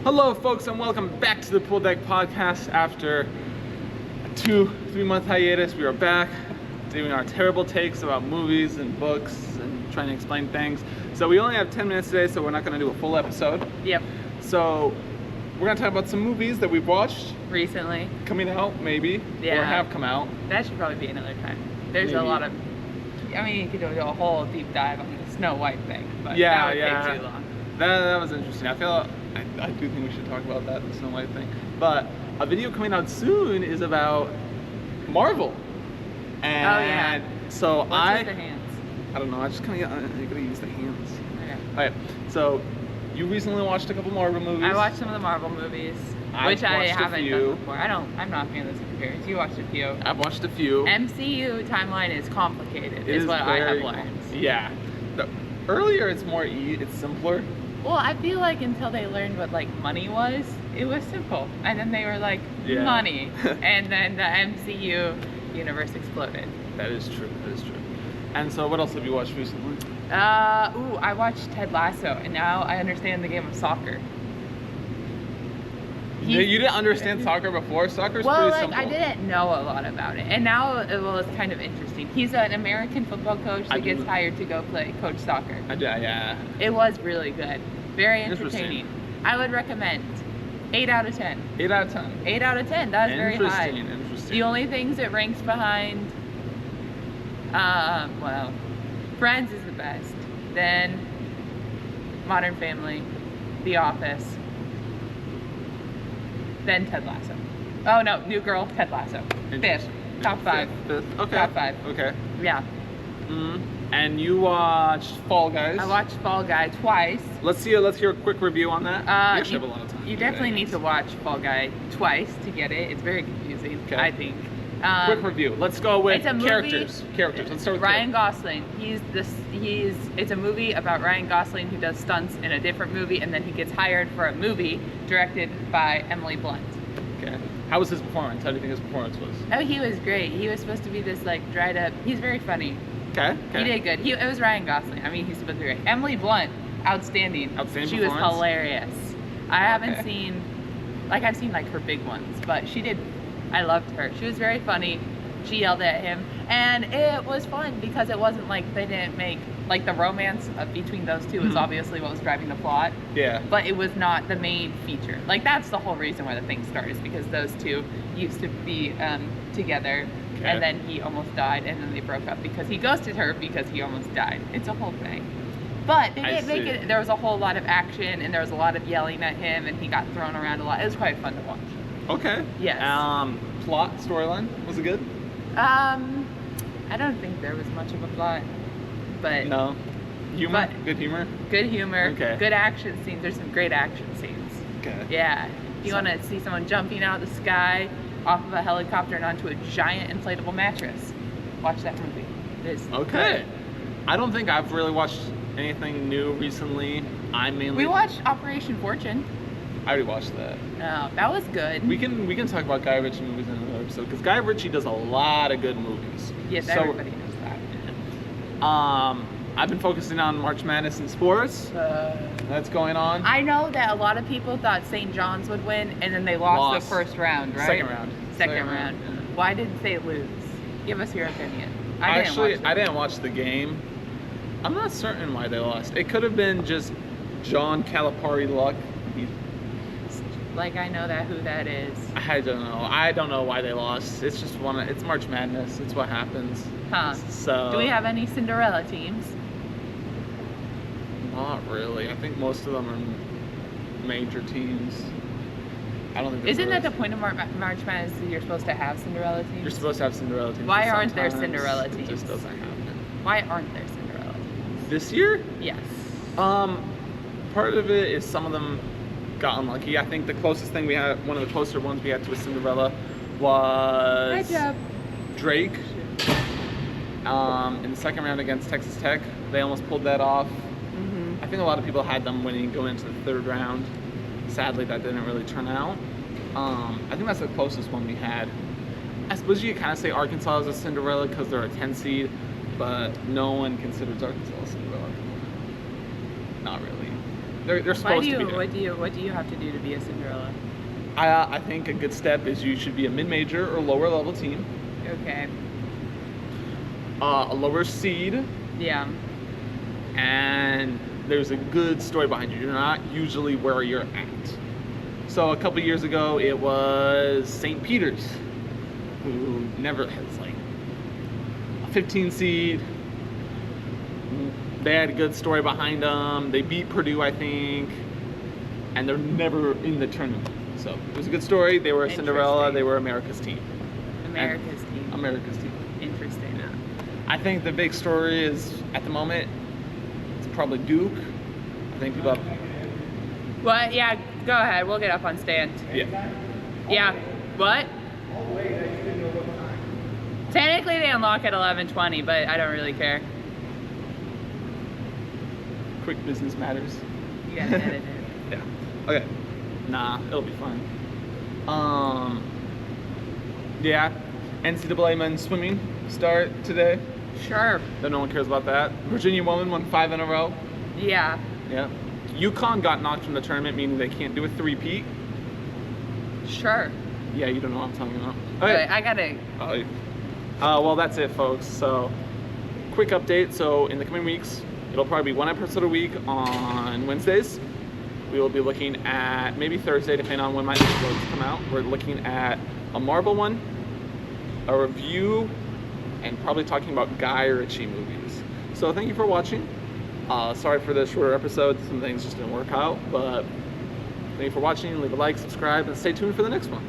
Hello, folks, and welcome back to the Pool Deck Podcast. After a 2-3 month hiatus, we are back doing our terrible takes about movies and books and trying to explain things. So we only have 10 minutes today, so we're not going to do a full episode. Yep. So we're going to talk about some movies that we've watched Recently. coming out, maybe, or Yeah. have come out. That should probably be another time. There's a Maybe. lot of. I mean, you could do a whole deep dive on the Snow White thing, but Yeah, that would yeah. take too long. That was interesting. I do think we should talk about that, the Snow White thing. But a video coming out soon is about Marvel. And Oh, yeah. so What's with the hands? I don't know, I just kind of gotta use the hands. Okay. Okay, so you recently watched a couple Marvel movies. I watched some of the Marvel movies, I've which I watched a haven't few. done before. I'm not a fan of the superheroes. You watched a few. I've watched a few. MCU timeline is complicated, It is what I have very- learned. Yeah. Earlier it's it's simpler. Well, I feel like until they learned what like money was, it was simple, and then they were like Yeah. money, and then the MCU universe exploded. That is true. And so what else have you watched recently? I watched Ted Lasso, and now I understand the game of soccer. You didn't understand soccer before? Soccer's Well, pretty like simple. I didn't know a lot about it, and now it's kind of interesting. He's an American football coach I that gets do- hired to go coach soccer. Yeah. It was really good, very Interesting. entertaining. I would recommend. 8 out of 10. 8 out of 10. 8 out of 10. That's very high. Interesting. The only things it ranks behind, well, Friends is the best. Then Modern Family, The Office. Then Ted Lasso. Oh no, New Girl, Ted Lasso. Fifth. Interesting. Top 5. Fifth. Okay. Top 5. Okay. Yeah. And you watched Fall Guys. I watched Fall Guy twice. Let's hear a quick review on that. We actually have a lot of time. You definitely need to watch Fall Guy twice to get it. It's very confusing, Okay. I think. Quick review. Let's go with It's a movie- characters. Let's start with Ryan Gosling. It's a movie about Ryan Gosling who does stunts in a different movie, and then he gets hired for a movie directed by Emily Blunt. Okay. How was his performance? How do you think his performance was? Oh, he was great. He was supposed to be this like dried up. He's very funny. Okay. He did good. It was Ryan Gosling. I mean, he's supposed to be great. Emily Blunt, outstanding. Outstanding She was performance? hilarious. I haven't Okay. seen, I've seen like her big ones, but she did. I loved her. She was very funny. She yelled at him, and it was fun because it wasn't like they didn't make like the romance between those two was obviously what was driving the plot, Yeah. but it was not the main feature. Like that's the whole reason why the thing started, is because those two used to be together. Okay. And then he almost died, and then they broke up because he ghosted her because he almost died. It's a whole thing. But they I didn't make see. it. There was a whole lot of action, and there was a lot of yelling at him, and he got thrown around a lot. It was quite fun to watch. Okay. Yes. Plot, storyline, was it good? I don't think there was much of a plot, but No. Humor? But- Good humor? good humor, Okay. good action scenes. There's some great action scenes. Okay. Yeah. If you So- want to see someone jumping out of the sky off of a helicopter and onto a giant inflatable mattress, watch that movie. It's Okay. good. I don't think I've really watched anything new recently. I mainly We watched Operation Fortune. I already watched that. Oh, that was good. We can talk about Guy Ritchie movies in another episode because Guy Ritchie does a lot of good movies. Yes, So, everybody knows I've been focusing on March Madness in sports. that. That's going on. I know that a lot of people thought St. John's would win, and then they lost Lost. the first round, right? Second round. Second round. yeah. Why did they lose? Give us your opinion. I didn't watch the game. I'm not certain why they lost. It could have been just John Calipari luck. Like I know who that is. I don't know. I don't know why they lost. It's just it's March Madness. It's what happens. Huh. So Do we have any Cinderella teams? Not really. I think most of them are major teams. I don't think. there's Isn't that the really- point of March Madness? That you're supposed to have Cinderella teams? You're supposed to have Cinderella teams. Why but aren't there sometimes Cinderella It teams? just doesn't happen. Why aren't there Cinderella teams? This year, Yes. part of it is some of them got unlucky. I think the closest thing we had, one of the closer ones we had to a Cinderella, was Good job. Drake. In the second round against Texas Tech, they almost pulled that off. I think a lot of people had them winning going into the third round. Sadly, that didn't really turn out. I think that's the closest one we had. I suppose you could kind of say Arkansas is a Cinderella because they're a 10 seed, but no one considers Arkansas a Cinderella. Not really. They're supposed to be there. What do you have to do to be a Cinderella? I think a good step is you should be a mid-major or lower level team, Okay. a lower seed, Yeah. and there's a good story behind you. You're not usually where you're at. So a couple years ago, it was St. Peter's, who never has like a 15 seed. They had a good story behind them. They beat Purdue, I think, and they're never in the tournament. So it was a good story. They were a Cinderella. Interesting. They were America's team. America's team. America's team. Interesting. Yeah. I think the big story is, at the moment, it's probably Duke. I think people have, What? Yeah, go ahead. We'll get up on stand. yeah. Yeah. What? Technically they unlock at 11:20, but I don't really care. Quick business matters. You gotta edit it. Yeah. Okay. Nah, it'll be fun. Yeah. NCAA men's swimming start today. Sure. Though no one cares about that. Virginia women won 5 in a row. Yeah. Yeah. UConn got knocked from the tournament, meaning they can't do a three-peat. Sure. Yeah, you don't know what I'm talking about. But I gotta. Well, that's it, folks. So, quick update. So, in the coming weeks, it'll probably be one episode a week on Wednesdays. We will be looking at, maybe Thursday, depending on when my episodes come out. We're looking at a Marvel one, a review, and probably talking about Guy Ritchie movies. So, thank you for watching. Sorry for the shorter episode. Some things just didn't work out, but thank you for watching. Leave a like, subscribe, and stay tuned for the next one.